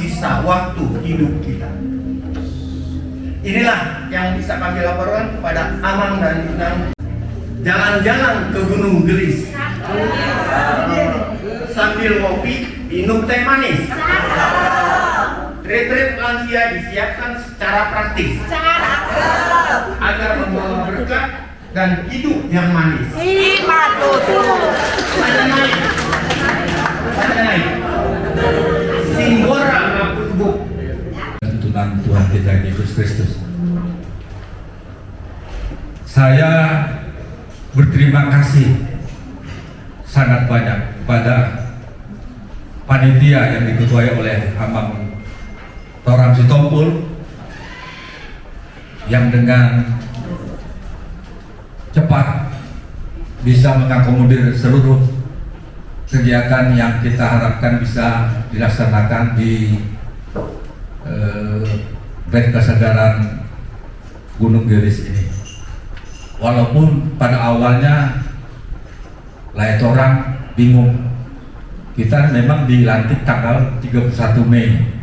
sisa waktu hidup kita. Inilah yang bisa kami laporkan kepada Amang dan Inang. Jalan-jalan ke Gunung Gelis sambil ngopi, minum teh manis. Retret lansia disiapkan secara praktis agar membawa berkah dan hidup yang manis. Ada naik. Simbora Maputbuk. Tuntunan Tuhan kita Yesus Kristus. Saya berterima kasih sangat banyak kepada panitia yang diketuai oleh Amang Toram Sitompul yang dengan cepat bisa mengakomodir seluruh kegiatan yang kita harapkan bisa dilaksanakan di Bait Kesadaran Gunung Gelis ini. Walaupun pada awalnya layak orang bingung, kita memang dilantik tanggal 31 Mei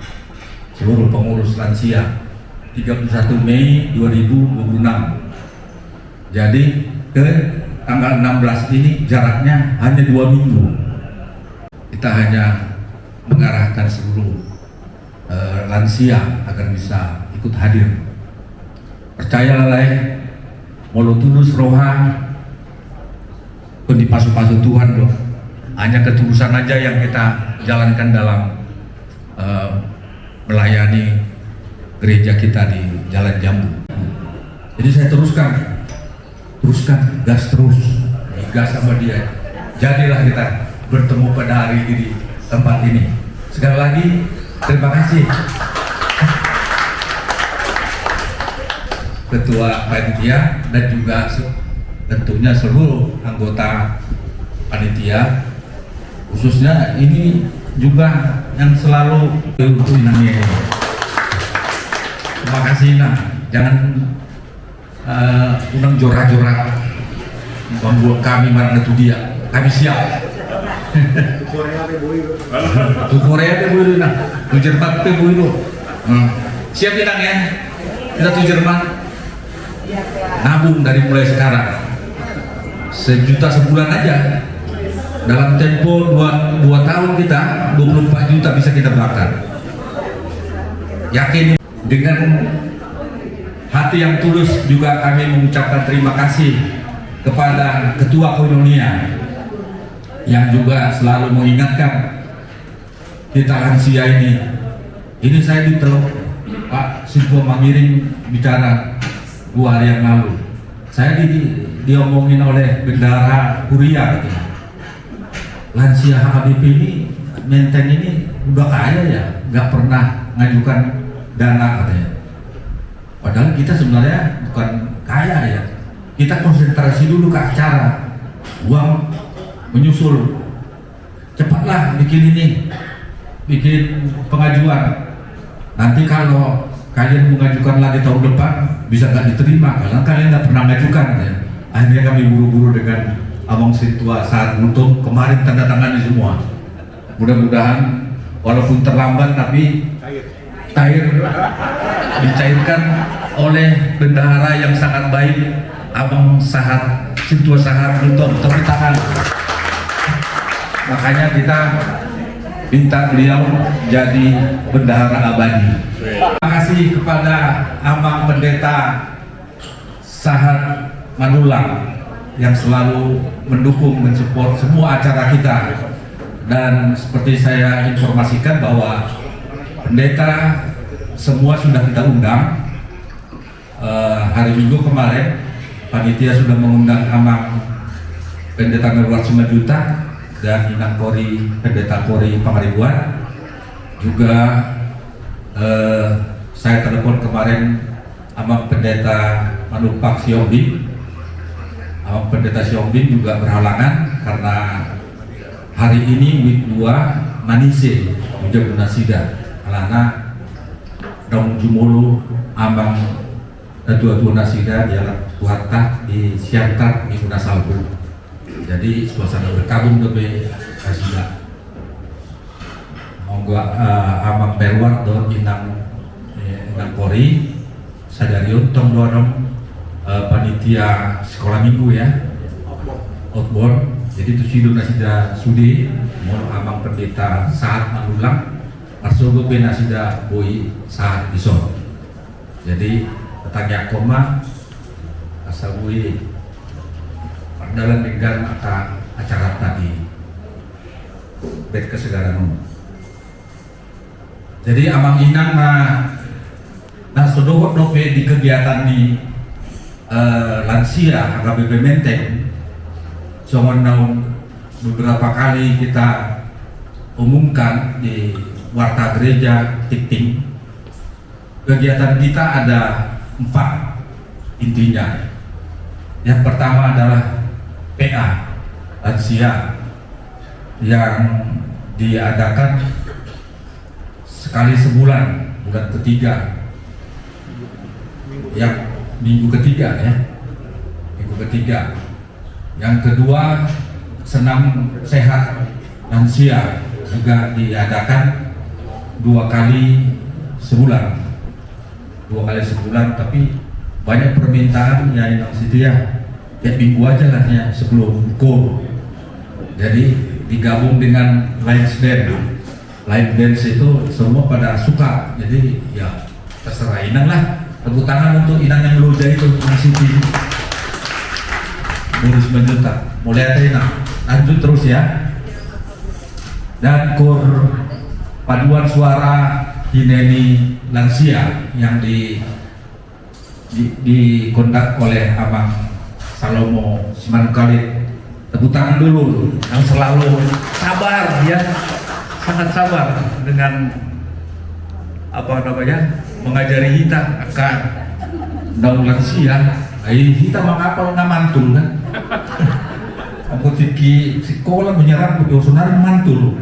seluruh pengurus lansia 31 Mei 2026. Jadi ke tanggal 16 ini jaraknya hanya 2 minggu. Kita hanya mengarahkan seluruh lansia agar bisa ikut hadir. Percayalah mulut tulus roha pun dipasu-pasu Tuhan loh. Hanya ketulusan aja yang kita jalankan dalam melayani gereja kita di Jalan Jambu. Jadi saya teruskan gas terus, gas sama dia. Jadilah kita bertemu pada hari ini di tempat ini. Sekali lagi terima kasih Ketua Panitia dan juga tentunya seluruh anggota panitia, khususnya ini juga yang selalu ini. Terima kasih nah, jangan undang jorak-jorak membuat kami marah itu dia, kami siap. Tu Korea te boleh nah, tu Jerman te boleh. Siap tidak ya? Kita tu Jerman nabung dari mulai sekarang 1 juta sebulan aja. Dalam tempo 2 tahun kita 24 juta bisa kita berangkat. Yakin dengan hati yang tulus juga kami mengucapkan terima kasih kepada Ketua Koinonia yang juga selalu mengingatkan kita lansia ini. Ini saya ditelepon Pak Sinpo Mangiring bicara 2 hari yang lalu. Saya diomongin oleh Bendahara Kuria katanya. Lansia HKBP ini, Menteng ini udah kaya ya, nggak pernah ngajukan dana katanya. Padahal kita sebenarnya bukan kaya ya. Kita konsentrasi dulu ke acara, uang menyusul. Cepatlah bikin pengajuan. Nanti kalau kalian mengajukan lagi tahun depan bisa nggak diterima karena kalian nggak pernah mengajukan ya. Akhirnya kami buru-buru dengan Amang Situa saat untuk kemarin tanda tangan semua. Mudah-mudahan walaupun terlambat tapi dicairkan oleh bendahara yang sangat baik, Amang Situa Sahat untuk tepuk tangan. Makanya kita minta beliau jadi bendahara abadi. Terima kasih kepada Amang Pendeta Sahat Manulang yang selalu mendukung, mensupport semua acara kita. Dan seperti saya informasikan bahwa pendeta semua sudah kita undang. Hari Minggu kemarin panitia sudah mengundang Amang Pendeta Ngerwat Simanjuntak dan Inang Kori Pendeta Kori Pangaribuan. Juga saya telepon kemarin Amang Pendeta Manupak Siombing. Amang Pendeta Siombing juga berhalangan karena hari ini week 2 Manise Uja Bunasida alana Dong Jumulu Amang Tua Nasida di alat Tuharta di Siantar di Unasalbu. Jadi suasana berkabung lebih kasih monggo Amang Perwan Polri Sadarion tong dorong panitia sekolah minggu ya outbound. Jadi itu sidul nasida sudi mau amang pendeta saat manulang arsogo penasida boy saat iso. Jadi petanya koma asal boy dalam dengan acara tadi bet kesegaran. Jadi amang inang na sodowot dope di kegiatan di lansia HKBP Menteng. Soalnya beberapa kali kita umumkan di warta gereja Tikting, kegiatan kita ada 4 intinya. Yang pertama adalah PA lansia yang diadakan sekali sebulan, bulan ketiga, yang minggu ketiga ya, minggu ketiga. Yang kedua, senam sehat lansia juga diadakan 2 kali sebulan, tapi banyak permintaan ya yang situ ya, tiap minggu aja katanya sebelum KUR. Jadi digabung dengan Lions Band. Lions Band itu semua pada suka, jadi ya terserah Inang lah. Tepuk tangan untuk Inang yang luda itu masih di bonus menjuta. Mulai ada Inang, lanjut terus ya. Dan KUR paduan suara Hineni lansia yang dikondak oleh Abang Salomo Simanukali. Tepuk tangan dulu yang selalu sabar ya, sangat sabar dengan mengajari kita akan daun lansia. Kita mengapal mantul kan? Aku tiki sekolah menyerang dosonar mantul.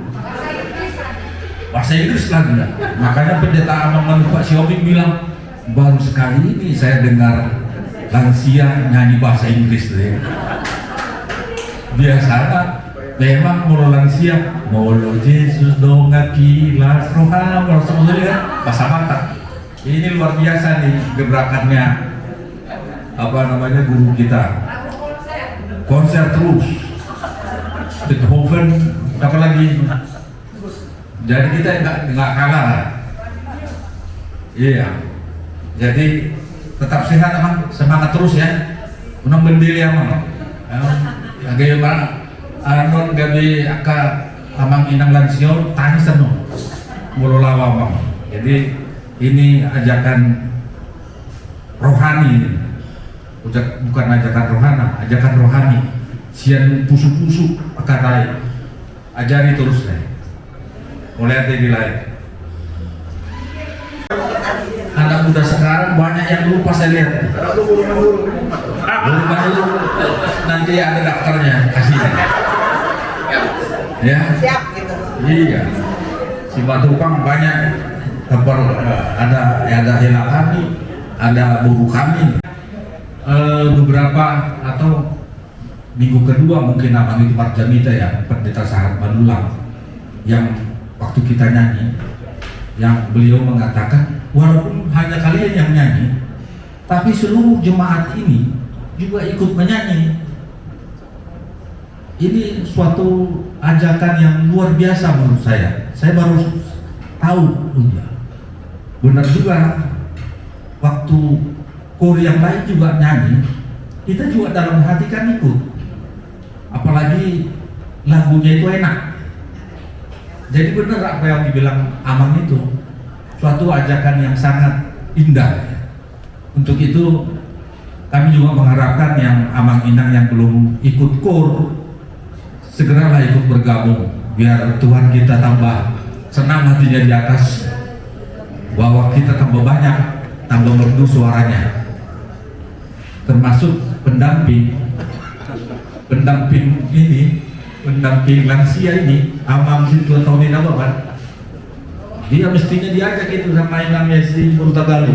Bahasa Inggris lagi ya. Makanya pendeta Amang Pak Siobi bilang baru sekali ini saya dengar lansia nyanyi bahasa Inggris deh. Biasanya memang mulu lansia, mulu Yesus dongak kilas rohana, kalau sebetulnya kan bahasa mata. Ini luar biasa nih gebrakannya guru kita. Konser terus. Beethoven apa lagi? Jadi kita nggak kalah. Iya. Jadi tetap sehat Amang, semangat terus ya. Unang bendili Amang. Bagaimana anon gabi aka Amang Inang lansio tani seno mulu lawa Amang. Jadi ini ajakan rohani, bukan ajakan rohana, ajakan rohani. Sian pusu-pusu akatai, ajari terus deh. Mulai dari lain. Anak muda sekarang banyak yang lupa saya lihat. Baru nanti ada daftarnya kasih. Ya. Siap gitu. Iya. Si Batupang banyak ada hela kami, ada buru kami. Beberapa atau minggu kedua mungkin Abang itu Parjamita ya, pendeta Sahat Manulang yang waktu kita nyanyi, yang beliau mengatakan walaupun hanya kalian yang nyanyi, tapi seluruh jemaat ini juga ikut menyanyi. Ini suatu ajakan yang luar biasa menurut saya. Saya baru tahu, benar juga waktu KUR yang lain juga nyanyi, kita juga dalam hati kan ikut. Apalagi lagunya itu enak. Jadi benar apa yang dibilang Amang itu, suatu ajakan yang sangat indah. Untuk itu kami juga mengharapkan yang Amang Inang yang belum ikut KUR segeralah ikut bergabung, biar Tuhan kita tambah senang hatinya di atas, bahwa kita tambah banyak, tambah merdu suaranya, termasuk pendamping lansia ini. Amang situ tahun ini apa kan? Dia mestinya diajak itu sama Inangnya si Murtagalu.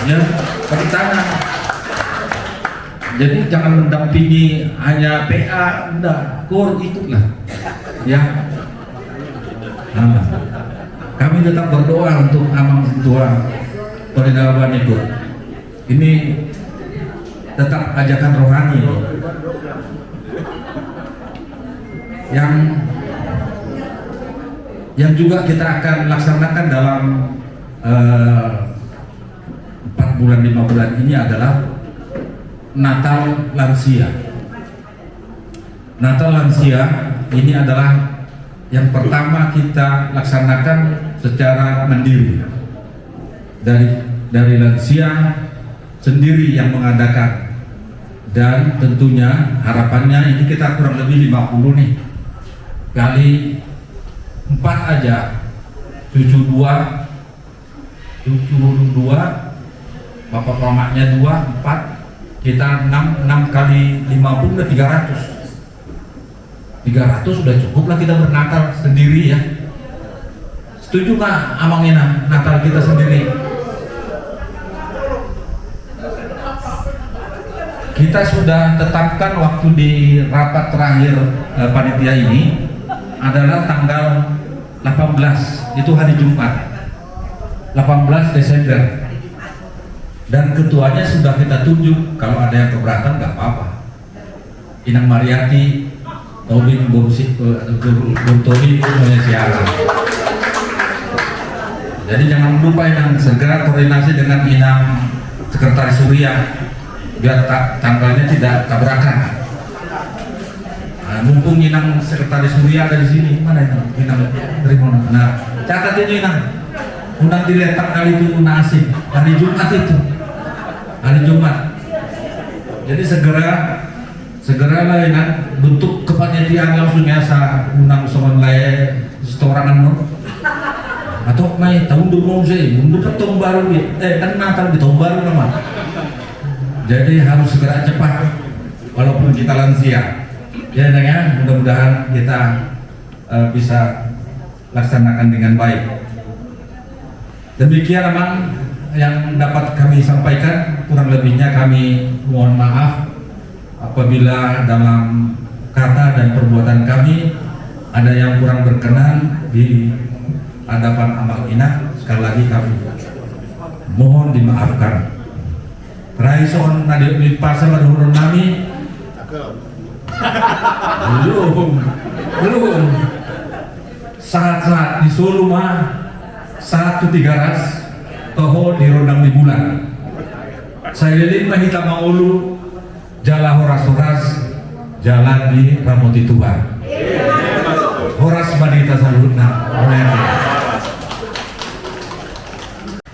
Ya, pakai tangan. Jadi jangan mendampingi hanya PA, enggak, KUR ikutlah. Ya. Nah, kami tetap berdoa untuk Amang Tua Perindaban itu. Ini tetap ajakan rohani yang juga kita akan laksanakan dalam 4 bulan 5 bulan ini adalah Natal Lansia. Natal Lansia ini adalah yang pertama kita laksanakan secara mandiri dari lansia sendiri yang mengadakan, dan tentunya harapannya ini kita kurang lebih 50 nih kali 4 aja, 72 bapak mamaknya 2, 4, kita 6 kali 50 udah 300 sudah cukup lah kita bernatal sendiri ya. Setuju nggak Amang Ina Natal kita sendiri? Kita sudah tetapkan waktu di rapat terakhir panitia ini adalah tanggal 18, itu hari Jumat, 18 Desember, dan ketuanya sudah kita tunjuk. Kalau ada yang keberatan nggak apa-apa, Inang Mariati, Tobin, Tobi semuanya siaran. Jadi jangan lupa Inang segera koordinasi dengan Inang Sekretaris Surya biar tanggalnya tidak tabrakan. Nah, mumpung Inang Sekretaris Surya ada di sini, mana Inang dari mana? Nah, catat itu Inang, undang diletak kali itu nasi hari Jumat itu, hari Jumat. Jadi segeralah Inang bentuk kepanitiaan langsung biasa undang soman lae setorangan no. Atau mai tahun dulu sih, mundur ke tahun baru kan Natal di tahun baru nama. Jadi harus segera cepat walaupun kita lansia. Ya Neng ya, mudah-mudahan kita bisa laksanakan dengan baik. Demikian Amang yang dapat kami sampaikan, kurang lebihnya kami mohon maaf apabila dalam kata dan perbuatan kami ada yang kurang berkenan di hadapan Amang Ina. Sekali lagi kami mohon dimaafkan. Raison nadi di pasar madhurun nami belum saat di Solo mah 1 tigaras toho di rondang di bulan saya lilin mahita maulu jala horas jalan di Ramoti Tuban horas badita salutna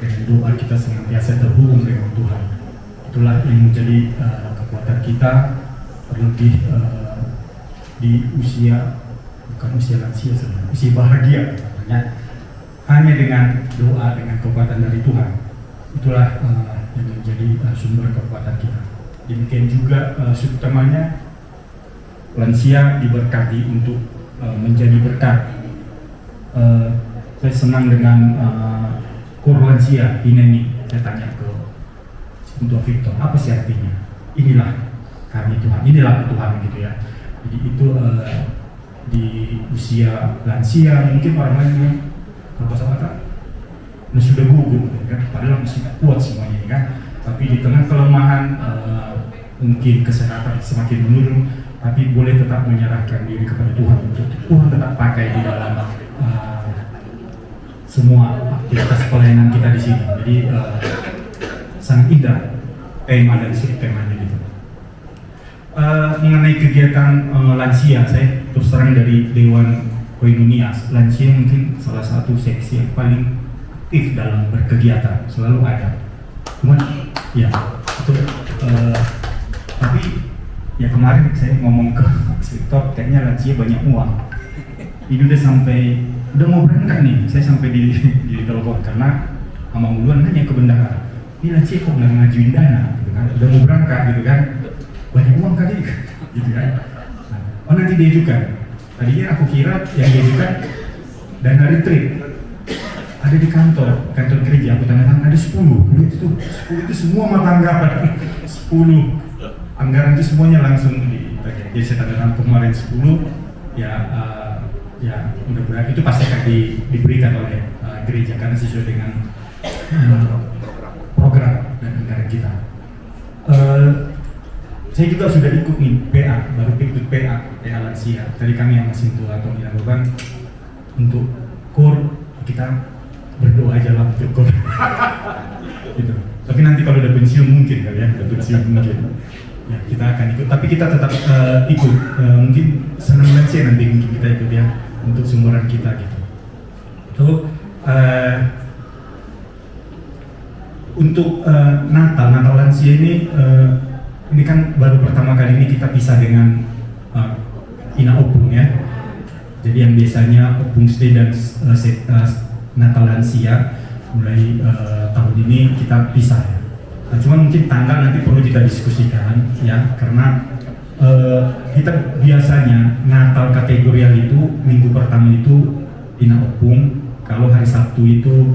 dengan doa kita senantiasa terhubung dengan Tuhan. Itulah yang menjadi kekuatan kita, terlebih di usia, bukan usia lansia sebenarnya, usia bahagia hanya dengan doa, dengan kekuatan dari Tuhan. Itulah yang menjadi sumber kekuatan kita. Demikian juga subtemanya lansia diberkati untuk menjadi berkat. Saya senang dengan kur lansia ini. Saya tanya ke untuk Victor, apa sih artinya? Inilah kami Tuhan, inilah Tuhan gitu ya. Jadi itu di usia lansia mungkin orang lain yang kalau kata sudah gugup kan, padahal masih kuat semuanya kan. Tapi di tengah kelemahan mungkin kesehatan semakin menurun, tapi boleh tetap menyerahkan diri kepada Tuhan untuk Tuhan tetap pakai di dalam semua aktivitas pelayanan kita di sini. Jadi sangat indah tema dan subtemanya gitu. Mengenai kegiatan lansia, saya terus terang dari Dewan Koinonia, lansia mungkin salah satu seksi yang paling aktif dalam berkegiatan, selalu ada. Cuman ya itu tapi ya kemarin saya ngomong ke Victor, kayaknya lansia banyak uang. Ini udah mau berangkat nih, saya sampai di telepon karena Amang Uluan nanya ke bendahara, ini lansia kok nggak ngajuin dana, gitu kan? Udah mau berangkat gitu kan, banyak uang kali, gitu kan? Nah, oh nanti diajukan. Tadinya aku kira yang diajukan dana retreat ada di kantor gereja, aku tanda tangan ada 10 itu semua mata anggaran 10 anggaran itu semuanya langsung jadi saya tanda tangan kemarin 10 ya mudah-mudahan itu pasti akan diberikan oleh gereja karena sesuai dengan program dan anggaran kita. Saya juga sudah ikut nih PA, baru ikut PA lansia. Tadi kami yang masih tua atau dilakukan untuk core, kita berdoa aja lah untuk core. Gitu. Tapi nanti kalau udah pensiun mungkin kali ya, udah pensiun mungkin. Ya, kita akan ikut, tapi kita tetap ikut. Mungkin senang lansia nanti mungkin kita ikut ya untuk seumuran kita gitu. Untuk Natal lansia ini kan baru pertama kali ini kita pisah dengan Ina Opung ya. Jadi yang biasanya Opung Stay dan Natal lansia mulai tahun ini kita pisah ya. Nah, cuma mungkin tanggal nanti perlu kita diskusikan ya, karena kita biasanya Natal kategorial itu minggu pertama itu Ina Opung, kalau hari Sabtu itu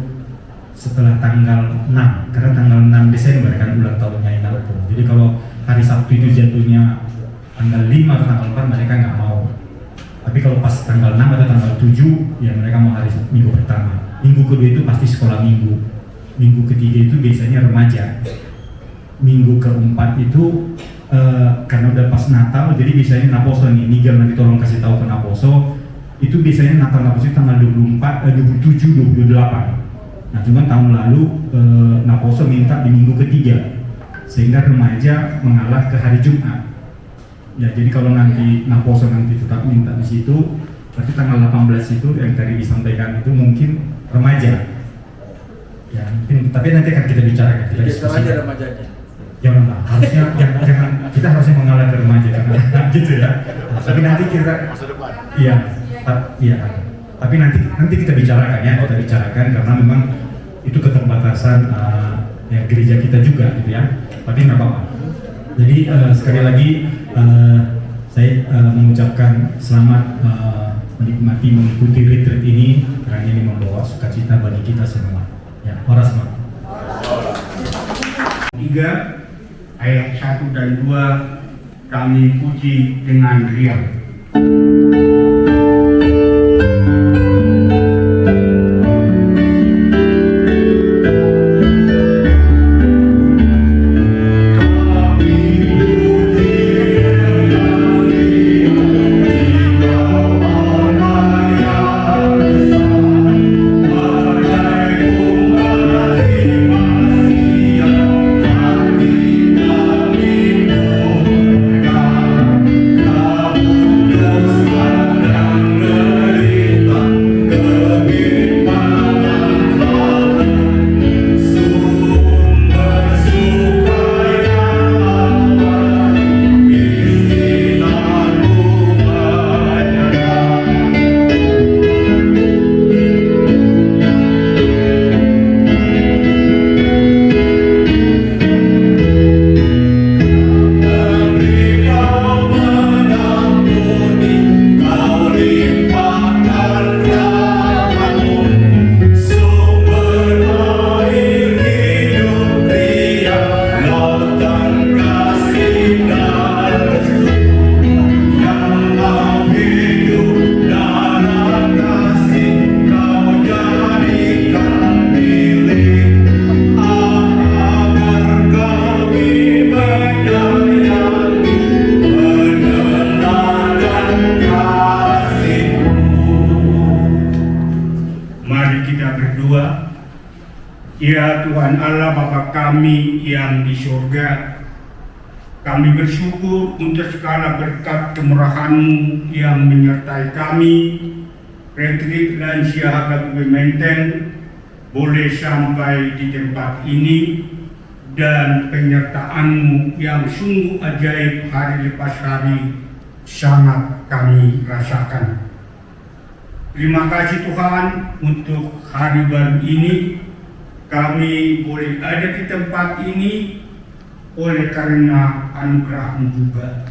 setelah tanggal 6, karena tanggal 6 Desember kan ulang tahunnya Ina Opung. Jadi kalau hari Sabtu itu jatuhnya tanggal 5 atau tanggal 4 mereka nggak mau. Tapi kalau pas tanggal 6 atau tanggal 7 ya mereka mau hari minggu pertama. Minggu kedua itu pasti sekolah minggu. Minggu ketiga itu biasanya remaja. Minggu keempat itu karena udah pas Natal, jadi biasanya Naposo nih, Nigel nanti tolong kasih tahu ke Naposo. Itu biasanya Naposo itu tanggal 24, 27, 28. Nah cuman tahun lalu Naposo minta di minggu ketiga, sehingga remaja mengalah ke hari Jumat. Ya jadi kalau nanti Naposo nanti tetap minta di situ, berarti tanggal 18 itu yang tadi disampaikan itu mungkin remaja. Ya mungkin, tapi nanti akan kita bicarakan. Kita diskusikan. Remajanya. Jangan lah, harusnya jangan, kita harusnya mengalah ke remaja karena gitu ya. Tapi nanti kita, iya, tapi nanti kita bicarakan ya, kita bicarakan karena memang itu keterbatasan ya gereja kita juga gitu ya. Tapi nggak apa-apa. Jadi sekali lagi saya mengucapkan selamat menikmati mengikuti retreat ini karena ini membawa sukacita bagi kita semua. Ya, Orasma. 3 ayat 1 dan 2 kami puji dengan riang. Ya Tuhan Allah Bapa kami yang di surga, kami bersyukur untuk segala berkat kemurahan-Mu yang menyertai kami. Retreat Lansia HKBP Menteng boleh sampai di tempat ini, dan penyertaan-Mu yang sungguh ajaib hari lepas hari sangat kami rasakan. Terima kasih Tuhan untuk hari baru ini. Kami boleh ada di tempat ini oleh karena anugerah-Mu juga.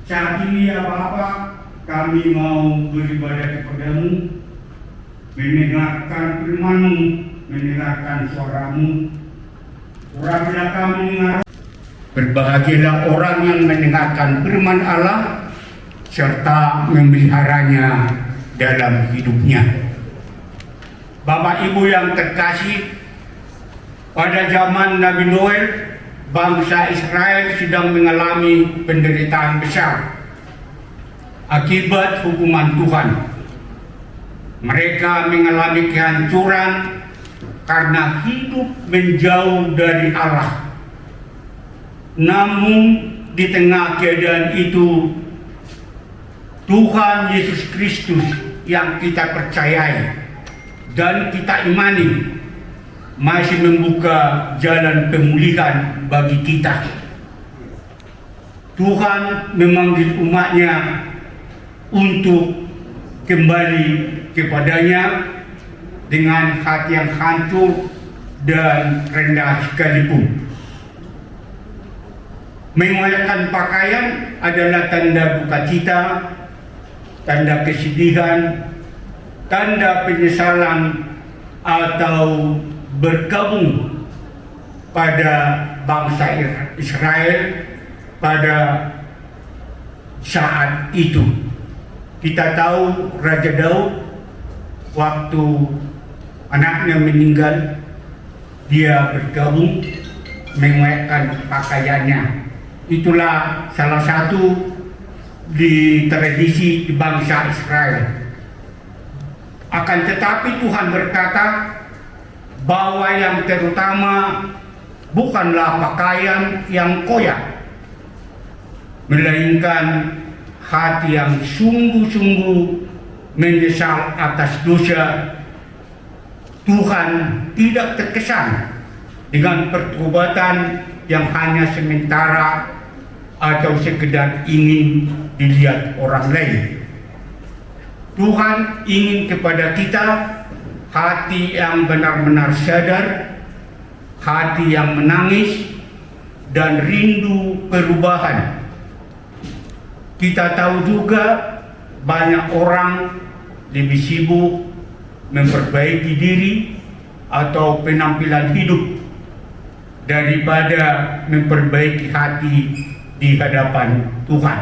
Saat ini ya Bapa, kami mau beribadah kepada-Mu, mendengarkan firman-Mu, mendengarkan suara-Mu. Uranglah kami dengar. Berbahagialah orang yang mendengarkan firman Allah serta memeliharanya dalam hidupnya. Bapak Ibu yang terkasih, pada zaman Nabi Noel, bangsa Israel sedang mengalami penderitaan besar akibat hukuman Tuhan. Mereka mengalami kehancuran karena hidup menjauh dari Allah. Namun di tengah keadaan itu, Tuhan Yesus Kristus yang kita percayai dan kita imani masih membuka jalan pemulihan bagi kita. Tuhan memanggil umatnya untuk kembali kepadanya dengan hati yang hancur dan rendah sekalipun. Mengoyakkan pakaian adalah tanda sukacita, tanda kesedihan, tanda penyesalan atau bergabung pada bangsa Israel pada saat itu. Kita tahu Raja Daud waktu anaknya meninggal, dia bergabung mengoyakkan pakaiannya. Itulah salah satu di tradisi di bangsa Israel. Akan tetapi Tuhan berkata bahwa yang terutama bukanlah pakaian yang koyak, melainkan hati yang sungguh-sungguh menyesal atas dosa. Tuhan tidak terkesan dengan pertobatan yang hanya sementara atau sekedar ingin dilihat orang lain. Tuhan ingin kepada kita hati yang benar-benar sadar, hati yang menangis dan rindu perubahan. Kita tahu juga banyak orang lebih sibuk memperbaiki diri atau penampilan hidup daripada memperbaiki hati di hadapan Tuhan.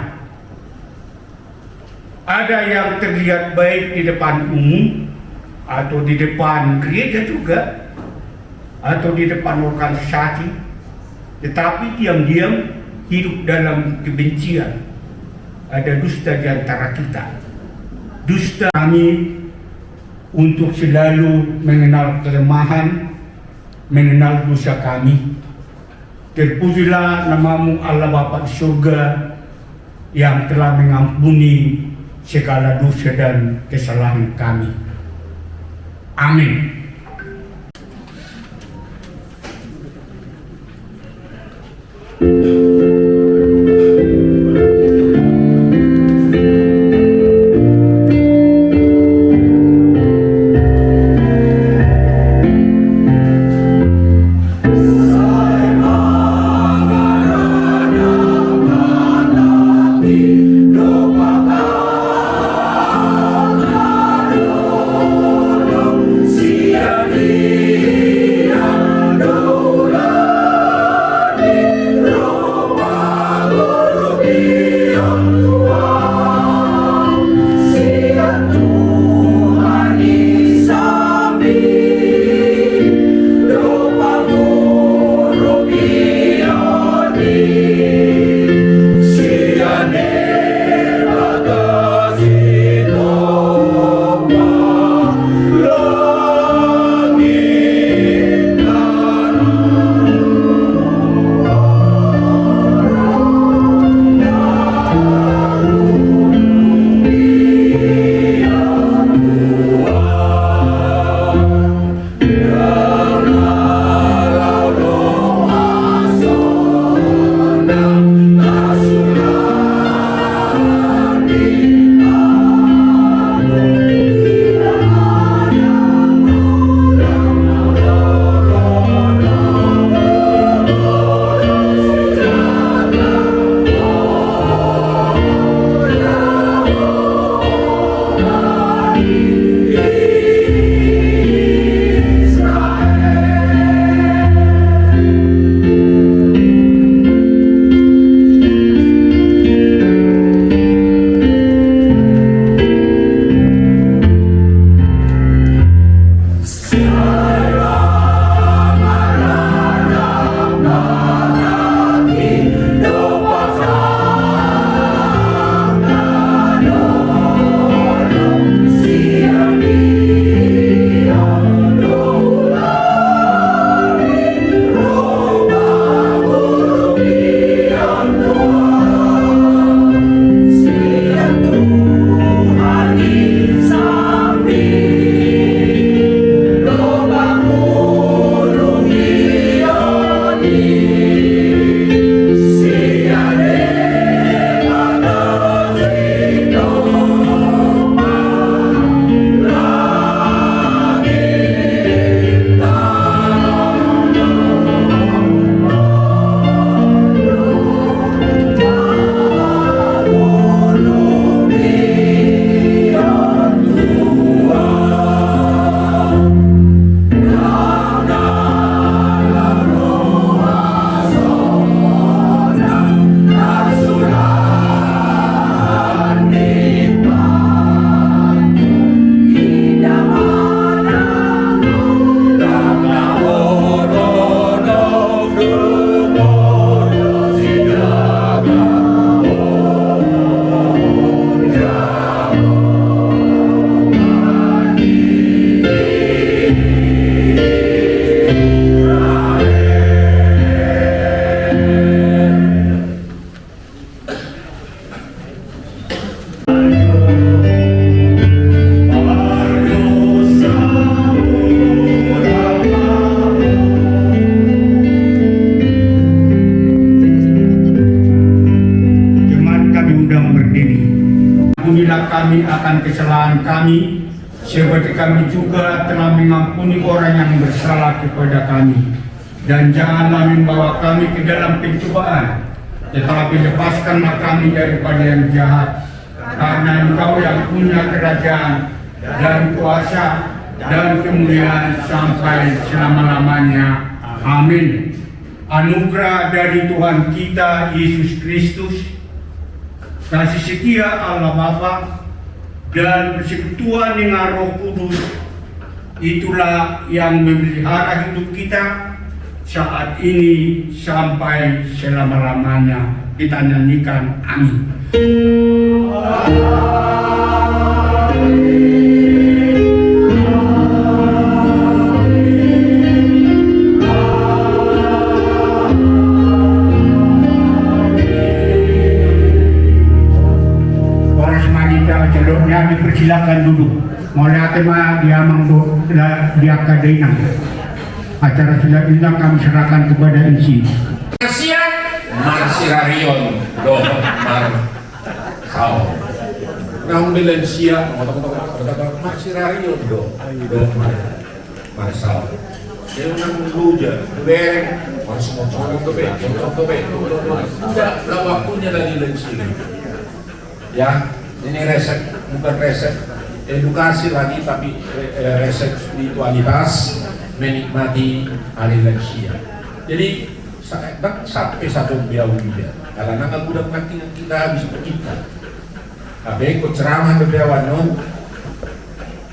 Ada yang terlihat baik di depan umum atau di depan gereja juga atau di depan organisasi, tetapi diam-diam hidup dalam kebencian. Ada dusta di antara kita. Dusta kami untuk selalu mengenal kelemahan, mengenal dosa kami. Terpujilah namamu Allah Bapa di surga yang telah mengampuni segala dosa dan kesalahan kami. Amin. See kami, seperti kami juga telah mengampuni orang yang bersalah kepada kami. Dan janganlah membawa kami ke dalam pencobaan, tetapi lepaskanlah kami daripada yang jahat. Karena Engkau yang punya kerajaan dan kuasa dan kemuliaan sampai selama-lamanya. Amin. Anugerah dari Tuhan kita Yesus Kristus, kasih setia Allah Bapa, dan persekutuan dengan Roh Kudus, itulah yang memelihara hidup kita saat ini sampai selama-lamanya. Kita nyanyikan amin. Dipersilakan duduk. Mulai tema dia mangdo dia kadainang. Acara sudah bintang kami serahkan kepada MC. Siang Marsirarion do Mar Kau. Nang Valencia, Marsirarion do Mar Marsal. Dia nang luja, bereng, masuk motor to be. Sudah waktunya dari Valencia. Ya, ini resep, bukan resep edukasi lagi, tapi resep spiritualitas, menikmati hari lansia. Jadi sampai satu biau dia, karena nggak budak nanti kita habis kita. Tapi ikut ceramah ke biawan non,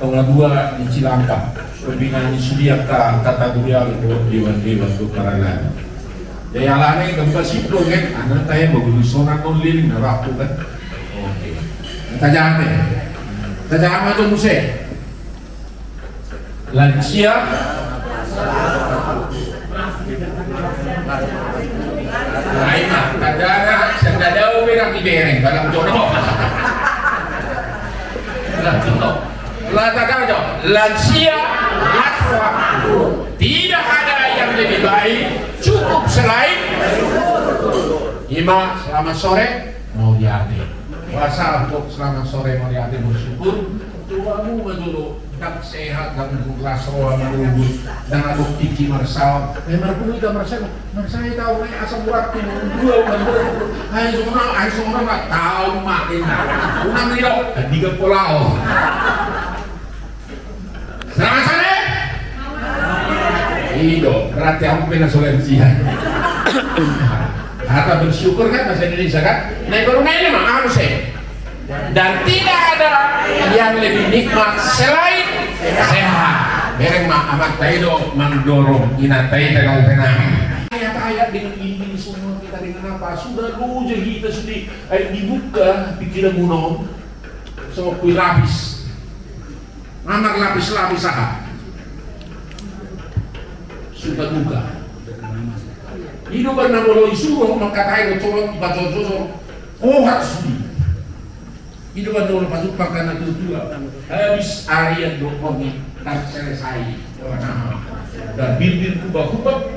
tahun dua di Cilangkap, pembinaan Sudiaka kata beliau itu dewan-dewan untuk karangan. Jadi alane gambar siplo kan, anak saya bagus sonan non lilin waktu kan. Tajam itu musik lansia lainnya kadara sedadau berang di bereng dalam jodoh lansia tidak ada yang lebih baik cukup selain Ima selamat sore mau diambil puasa untuk selamat sore Mariati bersyukur tuamu menurut tak sehat dan kelas roh menurut dan aku kiki marsal merpuni dan marsal saya tahu nih asam urat itu dua menurut hai semua nggak tahu makin una milo tiga pulau selamat sore itu berarti aku pernah solensia harta bersyukur kan bahasa Indonesia kan. Nah corona ini mah harus dan tidak ada yang lebih nikmat selain sehat. Bereng mah amat taido mendorong inatai tenang tenang. Ayat-ayat dengan ini semua kita dengan apa? Sudah luja kita sudah dibuka pikiran munom sama kui lapis. Amar lapis-lapis sah. Sudah buka. Hidup karena boleh disuruh mengkatai bercolok dibaca-baca oh harus di hidup karena boleh pasukan karena tujuan habis area dokongi tak selesai dan bir kubah-kubah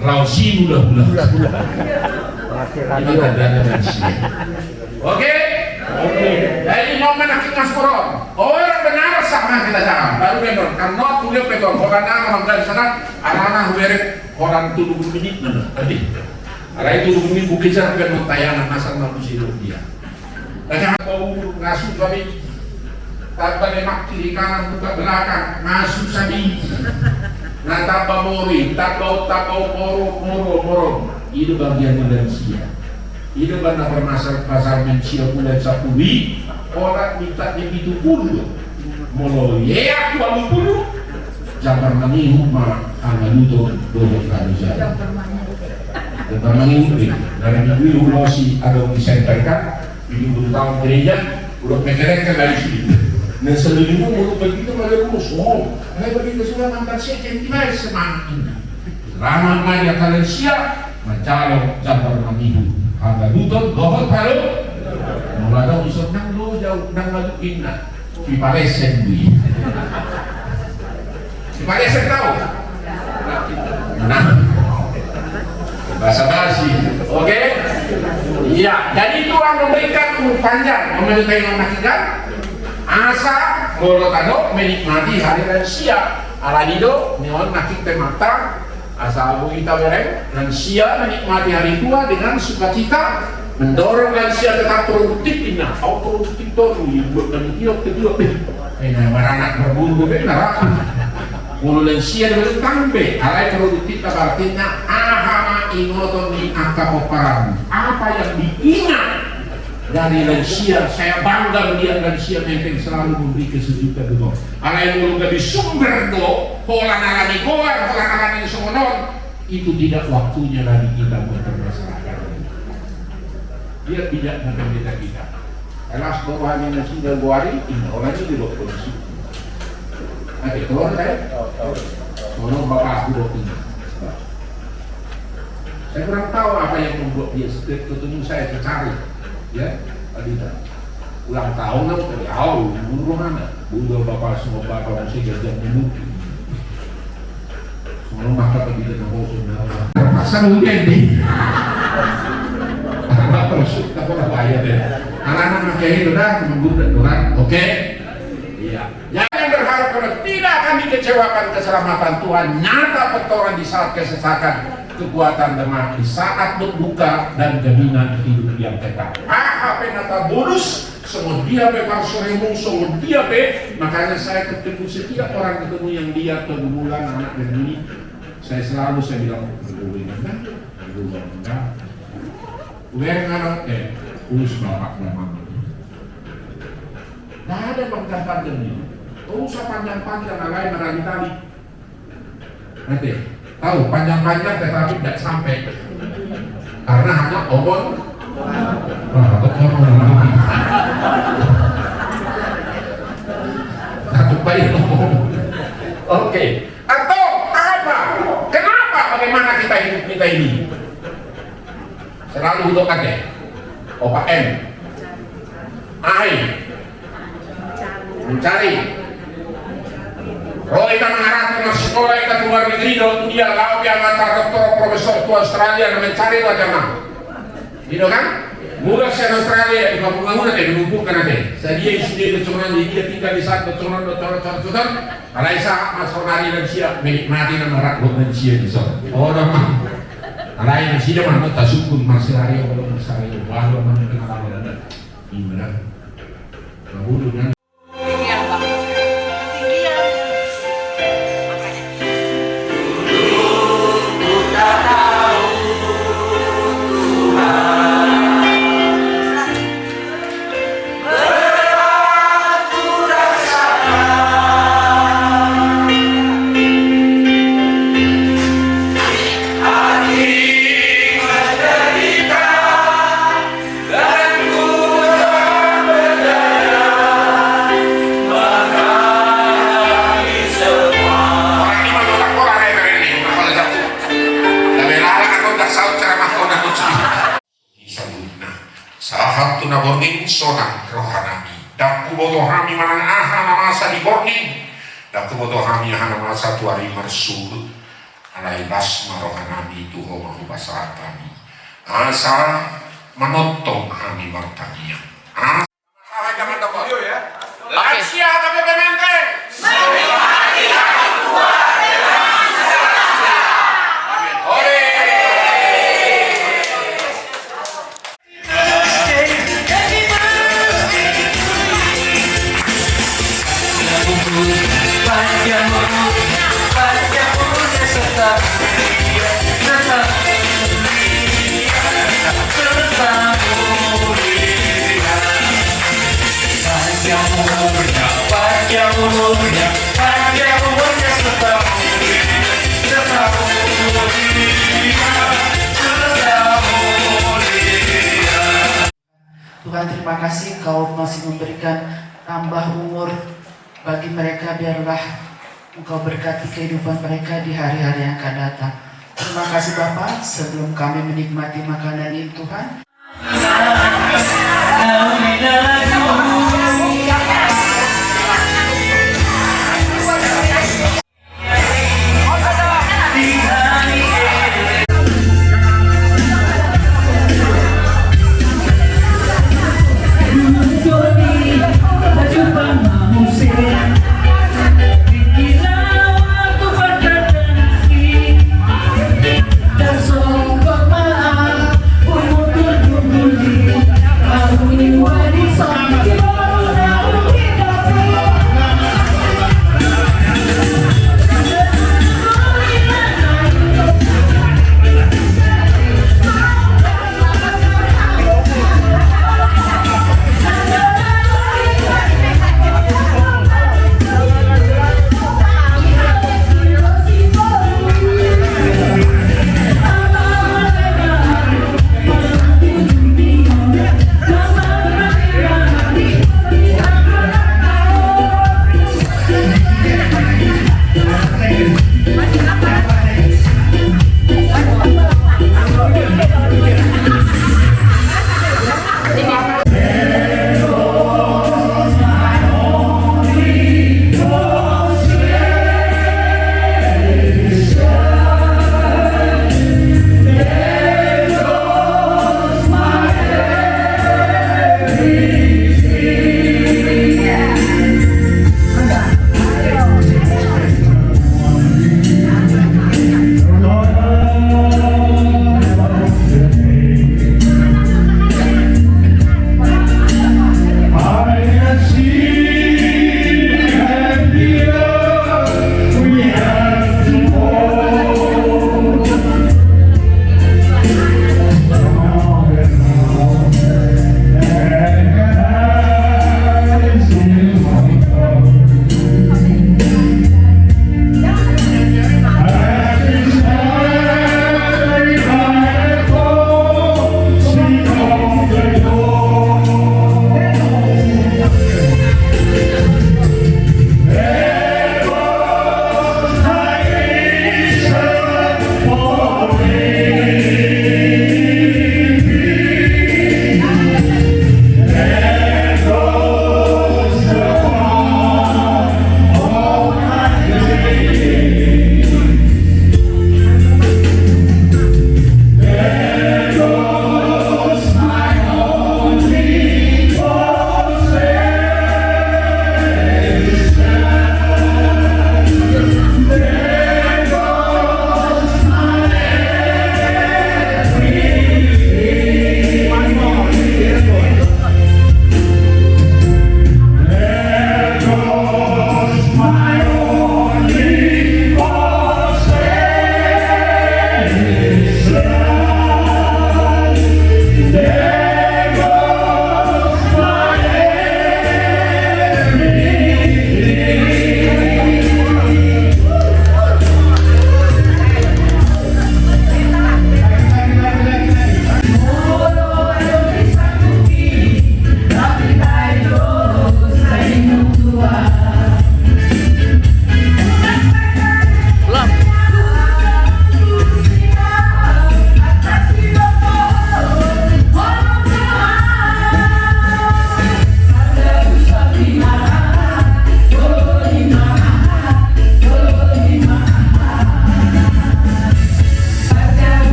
rausi bulah-bulah ini tandanya dari sini oke jadi mau menakin mas koron orang benar sama kita jangan baru benar karena kuliah pegang orang orang dari sana anak-anak berek orang tuduh menit tadi. Ada itu menit bukan cara kan tayangan asal manusia dia. Dan bau ngasuh kami tanpa lemak kiri kanan buka belakang ngasuh sabi. Nah tanpa mori, tanpa moro. Itu bagian manusia. Itu karena permasalahan pasar manusia mulai sapui orang minta begitu puluh. Mulai ya 20 Jabar mangihu ma angaluto doho kanuja. Jabar mangihu dari minggu losi ada disampaikan di tahun gereja udah mengerek dari sini. Nah seluruhnya mulut begitu pada musuh. Kalau begitu sudah mantan sekian dimana semangat ini. Lama maya kalian siap mencalon jabar mangihu angaluto doho kalu. Mulai usah nang lo jauh nang lalu inna. Di Palesen bui. Supaya saya tahu. Nah, bahasa basi, oke? Iya, jadi itu yang memberikan umur panjang, memiliki anak kita. asa molo tado menikmati hari lansia ala dido neon nakik temata asa abu kita bereng lansia menikmati hari tua dengan sukacita, mendorong lansia tetap produktif. Nah, produktif itu buat dan kedua beranak berburu benar. Mulu lansia bertambe alai produktif artinya ahama inoton di angka operan. Apa yang diingat dari lansia, saya bangga dia lansia menteng selalu memberi kesejukan itu. Alai mulu gak sumber do, pola nalani goar, pola nalani sonon, itu tidak waktunya lagi kita mempermasalahkan. Dia tidak membeda kita. Kelas bawahnya nasi dan goari, ini orangnya di bawah polisi. Oke, keluar saya. Sono bapak aku dokternya. Saya kurang tahu apa yang membuat dia ketemu saya cari. Ya, tadi ulang tahun lah, tadi tahu buru mana, buru bapak semua bapak masih kerja dulu. Semua maka begitu nggak saudara. Terpaksa mungkin deh. Apa persuk tak pernah bayar deh. Anak-anak kayak itu dah mengguna Tuhan, oke? Iya. Jangan berharap kalau tidak akan dikecewakan keselamatan Tuhan. Nyata petoran di saat kesesakan, kekuatan lemah di saat berbuka dan jaminan hidup yang kekal. Apa nata bonus semua dia bebas soremung semua dia makanya saya ketemu setiap orang ketemu yang dia kebulan anak dan ini saya selalu saya bilang berbulan anak urus bapak dan mama. Tidak ada panjang-panjang ini. Oh usah panjang-panjang alai merali tali. Nanti tahu panjang-panjang tetapi tidak sampai karena hanya obon. Satu baik. Oke. Atau apa? Kenapa? Bagaimana kita hidup kita ini? Selalu untuk kakek. Opa M. Ai. Mencari. Kalau kita mengharapkan sekolah kita keluar negeri dong dia lalu yang antar doktor profesor ke Australia mencari wajah mah. Gitu kan? Mudah saya Australia di bangunan teh menumpukan nanti. Saya dia isi dia kecuman dia tinggal di sana kecuman dokter. Kalau saya masuk hari dan siap menikmati nama rakyat dan siap di sana. Oh nama. Kalau yang sih dia mana tak sukun masih hari yang belum besar itu baru mana kenal ada. Gimana? Baru dengan sahat tuna borning sonang rohanami daku boto hami manang aha namasa di borning daku boto hami aha namasa tuari marsul alai basma rohanami tuho mahu basatami asa menotong hami martania asa jangan dapat lansia tapi pementeng Tuhan, terima kasih Kau masih memberikan tambah umur bagi mereka, biarlah Engkau berkati kehidupan mereka di hari-hari yang akan datang. Terima kasih Bapa, sebelum kami menikmati makanan ini Tuhan. Jumpa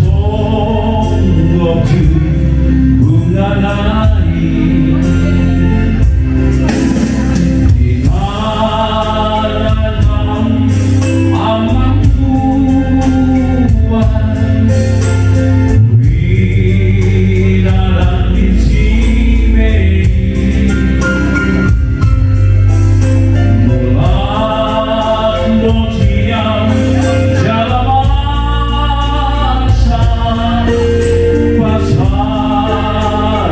sungguh bunga naik di dalam aman Tuhan, di dalam Simei mulan dojian jalan masa pasar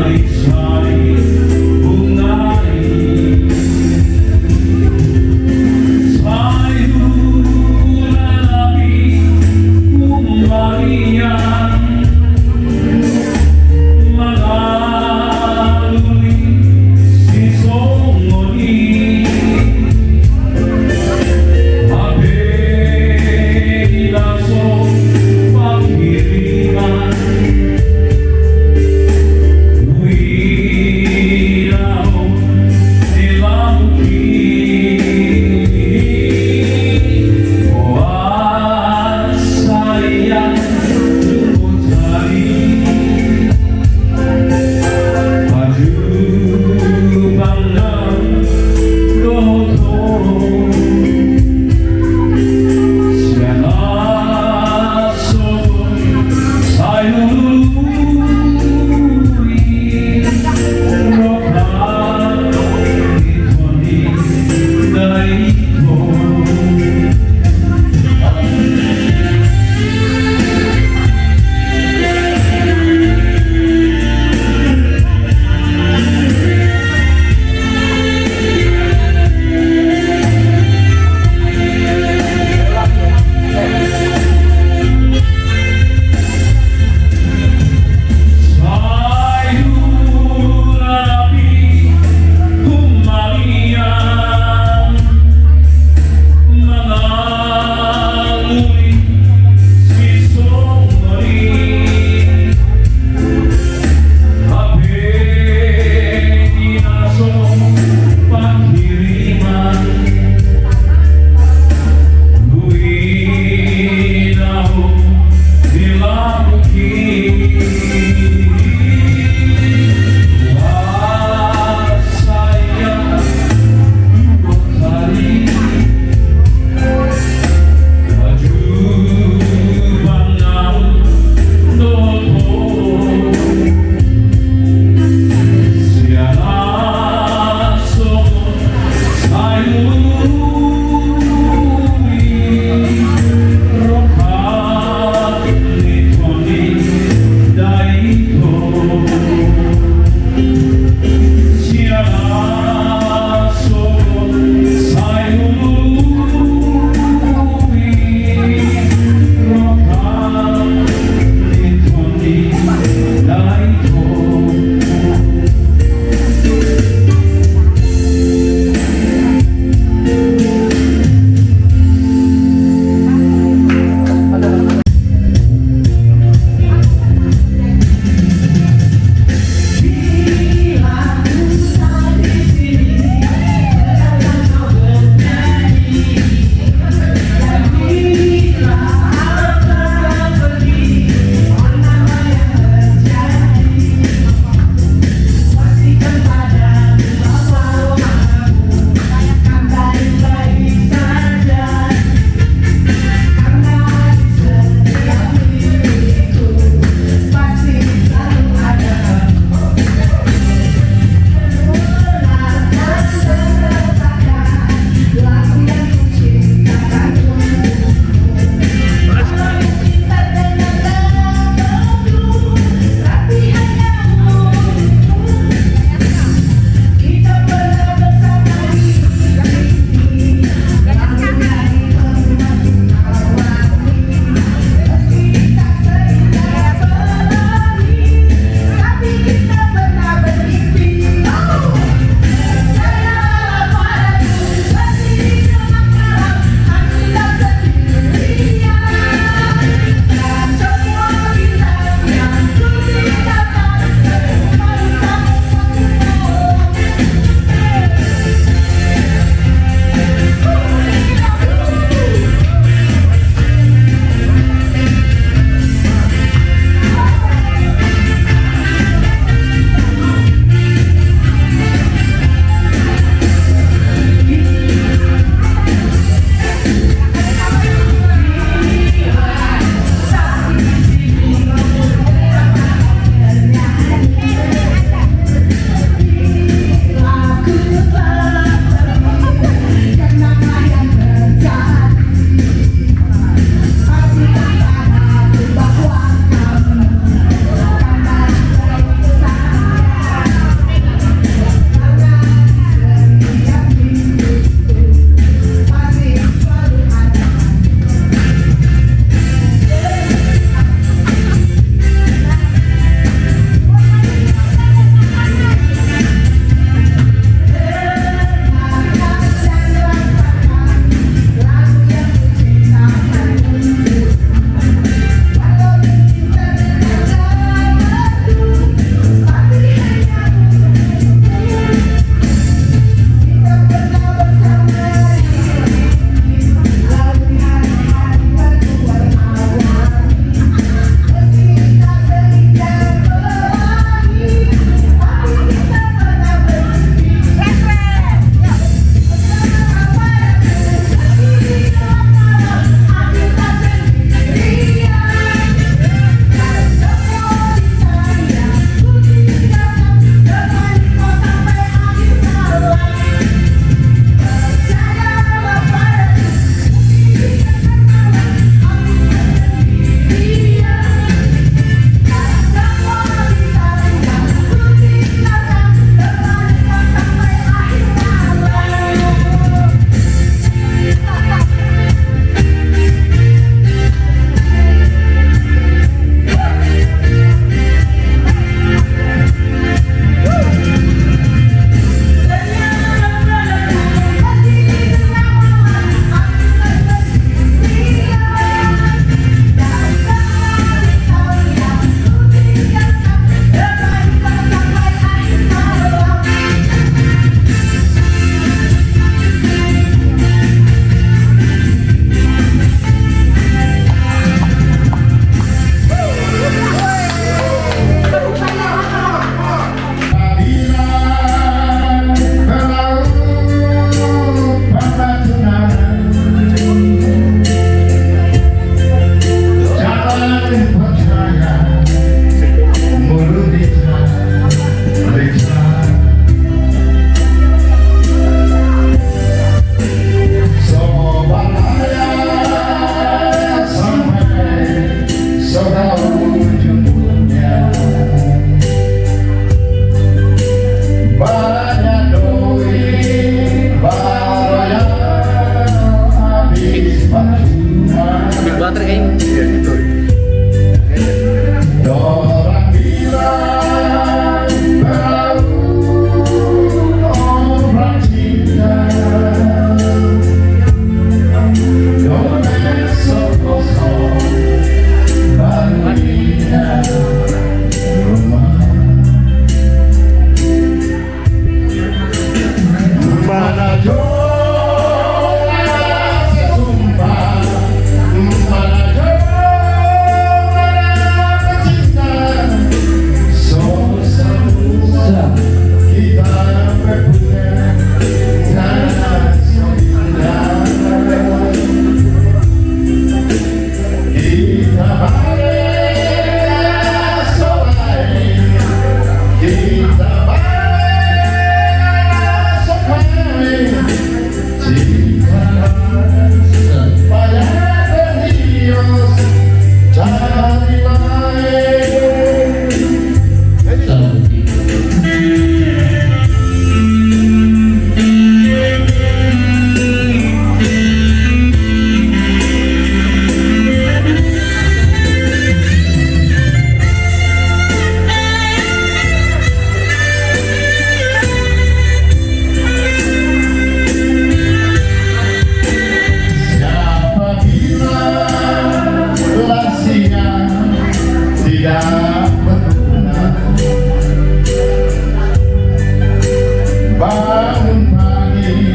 bangun pagi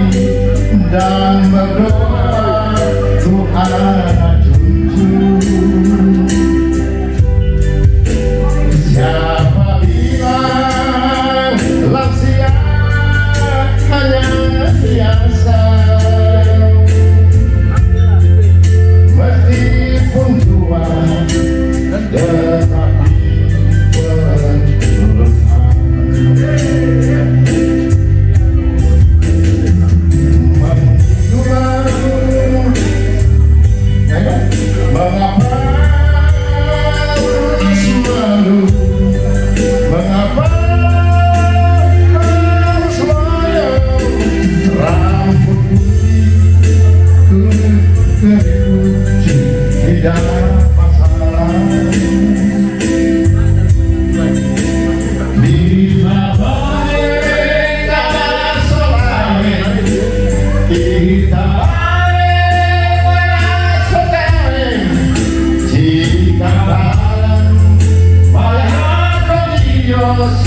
dan berdoa Tuhan junjung. Siapa bilang lansia hanya biasa, meskipun tua tetapi mengapa harus malu, mengapa harus loyo, rambut putih keriuci tidak masalah. Bila baik tak selain kita jika dalam banyak Dios